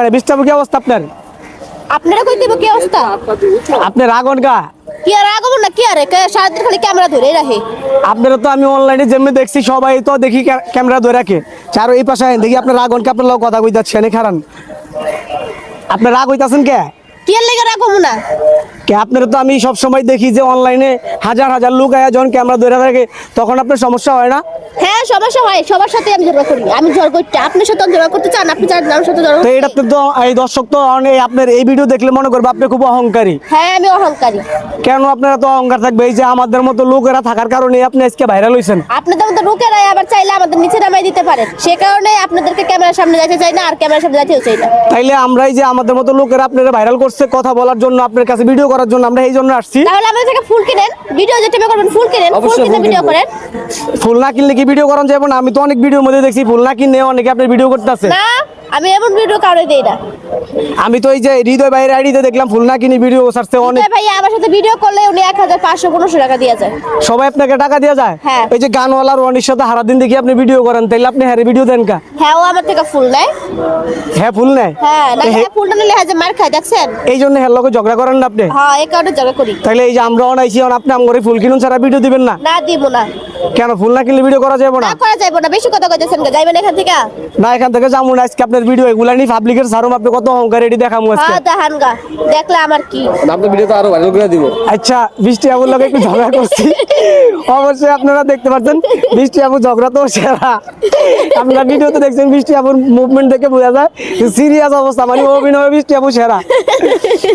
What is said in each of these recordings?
না। বৃষ্টি আপু কি অবস্থা আপনার? আপনারা কই দিব কি অবস্থা? আপনি রাগন গা? কি আর আগাবো না কি আর সারাদিন খালি ক্যামেরা ধরে রাখে। আপনারা তো আমি অনলাইনে যেমনি দেখছি সবাই তো দেখি ক্যামেরা ধরে রাখে। চারো এই পাশে দেখি আপনার রাগনকে আপনার লোক কথা কইতাছেন খারান। আপনার রাগ হইতাছেন কে? কি আর লেগে রাখবো না? কে আপনারা তো আমি সব সময় দেখি যে অনলাইনে হাজার হাজার লোক আয়া যখন ক্যামেরা ধরে রাখে তখন আপনার সমস্যা হয় না? হ্যাঁ সমস্যা হয়, সবার সাথে আমি ঝগড়া করি। আমি ঝগড়া করতে আপনার সাথে ঝগড়া করতে চান? আপনি চান আমার সাথে ঝগড়া তো করতে? এটাতে তো এই দর্শক তো আপনার এই ভিডিও দেখলে মনে করবে আপনি খুব অহংকারী। হ্যাঁ আমি অহংকারী। কেন আপনারা তো অহংকার থাকবে? এই যে আমাদের মতো লোকেরা থাকার কারণে আপনি আজকে ভাইরাল হইছেন। আপনাদের মতো লোকেরাই আবার চাইলে আমাদের নিচে নামাই দিতে পারেন, সে কারণে আপনাদেরকে ক্যামেরার সামনে যাইতে চাই না, আর ক্যামেরার সামনে যাইতেও চাই না। তাইলে আমরাই যে আমাদের মতো লোকেরা আপনারা ভাইরাল করছে কথা বলার জন্য, আপনার কাছে ভিডিও করার জন্য, আমরা এই জন্য আসছি। তাহলে আমাদের থেকে ফুল কিনেন, ভিডিও যেটা করবেন ফুল কিনেন, ফুল কিনে ভিডিও করেন। ফুল না কিনলে কি ভিডিও করান যাবে না? আমি তো অনেক ভিডিওর মধ্যে দেখছি ফুল না কিনে অনেকে আপনার ভিডিও করতেছে। না আমি এমন ভিডিও কারোই দেই না। আমি তো এই যে হৃদয় ভাইয়ের আইডিতে দেখলাম ফুল না কিনে ভিডিও ছাড়ছে অনেক। ভাই আমার সাথে ভিডিও করলে উনি 1500 টাকা দিয়ে যায়। সবাই আপনাকে টাকা দিয়ে যায়? হ্যাঁ। এই যে গানওয়ালার রনির সাথে সারাদিন দেখি আপনি ভিডিও করেন, তাইলে আপনি হ্যাঁ ভিডিও দেন কা? হ্যাঁ ও আমার থেকে ফুল নেয়। হ্যাঁ ফুল নেয়? হ্যাঁ না ফুলটা নিলে হ্যাঁ যে মার খায় দেখছেন? এই জন্য হ্যাঁ লোকে ঝগড়া করেন না আপনি? হ্যাঁ এই কারণে ঝগড়া করি। তাইলে এই যে আমরা অনাইছি আপনি আমগরে ফুল কিনুন ছাড়া ভিডিও দিবেন না? না দিব না। কেন ফুল না কিনলে ভিডিও করা যাবে না? না করা যাবে না, বেশি কথা কইতেছেন কে? যাইবেন এখান থেকে? না এখান থেকে যাবো না, আজকে আপনার ভিডিও এগুলা নিয়ে পাবলিকের সারুম, আপনি কত অহংকার এটি দেখামু আজকে। হ্যাঁ দেখানগা, দেখলে আমার কি? আপনার ভিডিও তো আরো ভাইরাল করে দিব। আচ্ছা বৃষ্টি আপুর লোক একটু ঝগড়া করছি, অবশ্যই আপনারা দেখতে পাচ্ছেন বৃষ্টি আপু ঝগড়া তো সেরা। আপনারা ভিডিওতে দেখছেন বৃষ্টি আপুর মুভমেন্ট দেখে বোঝা যায় সিরিয়াস অবস্থা, মানে অভিনয় বৃষ্টি আপু সেরা।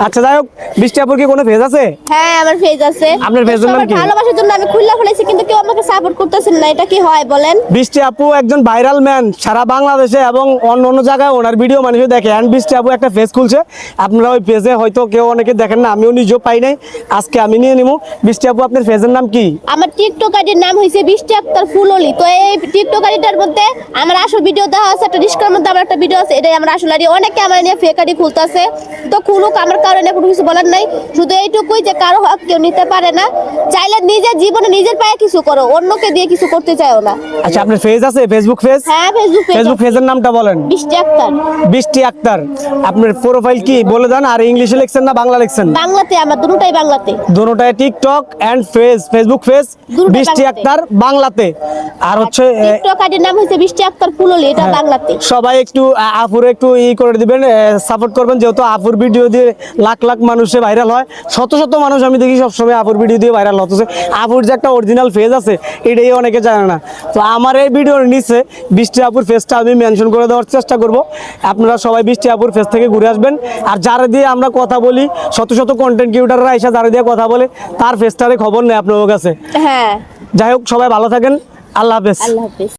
আচ্ছা যাই হোক, বৃষ্টি আপুর কি কোনো ফেজ আছে? হ্যাঁ আমার পেজ আছে। আপনার পেজের নাম কি? ভালোবাসার জন্য আমি খুললা ফেলেছি, কিন্তু কেউ আমাকে সাপোর্ট করতেছেন না, এটা কি হয় বলেন? বৃষ্টি আপু একজন ভাইরাল ম্যান সারা বাংলাদেশে এবং অন্য অন্য জায়গায় ওনার ভিডিও মানুষ দেখে। এন্ড বৃষ্টি আপু একটা পেজ খুলছে, আপনারা ওই পেজে হয়তো কেউ অনেকে দেখেন না, আমিও নিজেও পাই নাই, আজকে আমি নিয়ে নিবো। বৃষ্টি আপু আপনার পেজের নাম কি? আমার টিকটক আইডির নাম হইছে বৃষ্টি আক্তার ফুললি। তো এই টিকটক আইডিটার মধ্যে আমার আসল ভিডিও দেওয়া আছে, একটা রিস্কার মধ্যে আমার একটা ভিডিও আছে, এটাই আমার আসল আইডি। অনেকে আমার নিয়ে ফেক আইডি খুলতেছে, তো খুলুক, আমার কারণে কোনো কিছু বলার নাই। শুধু এইটুকুই যে কারো হক কেউ নিতে পারে না, চাইলে নিজের জীবনে নিজের পায়ে কিছু করো, অন্যকে দিয়ে কিছু করতে চাও না। আচ্ছা আপনার পেজ আছে, ফেসবুক পেজ? হ্যাঁ ফেসবুক পেজের নামটা বলেন। বৃষ্টি আক্তার। বৃষ্টি আক্তার। আপনার প্রোফাইল কি বলে দেন, আর ইংলিশে লিখছেন না বাংলা লিখছেন? বাংলাতে, আমার দুটোটাই বাংলাতে। দুটোটাই টিকটক এন্ড ফেসবুক পেজ বৃষ্টি আক্তার বাংলাতে, আর হচ্ছে টিকটক আইডির নাম হইছে বৃষ্টি আক্তার ফুললি, এটা বাংলাতে। সবাই একটু আপুর একটু করে দিবেন, সাপোর্ট করবেন, যেহেতু আপুর ভিডিও দিয়ে লাখ লাখ মানুষে ভাইরাল হয়, শত শত মানুষ আমি দেখি সবসময় আপুর ভিডিও দিয়ে ভাইরাল হতেছে। আপুর যে একটা অরিজিনাল ফেজ আছে এটাই অনেকে জানে না। তো আমার এই ভিডিওর নিচে বৃষ্টি আপুর ফেজটা আমি মেনশন করে দেওয়ার চেষ্টা করব, আপনারা সবাই বৃষ্টি আপুর ফেজ থেকে ঘুরে আসবেন। আর যারা দিয়ে আমরা কথা বলি, শত শত কন্টেন্ট ক্রিয়েটররা এসে যারা দিয়ে কথা বলে, তার ফেজটারে খবর নেই আপনার কাছে। হ্যাঁ যাই হোক, সবাই ভালো থাকেন, আল্লাহ হাফেজ। আল্লাহ হাফেজ।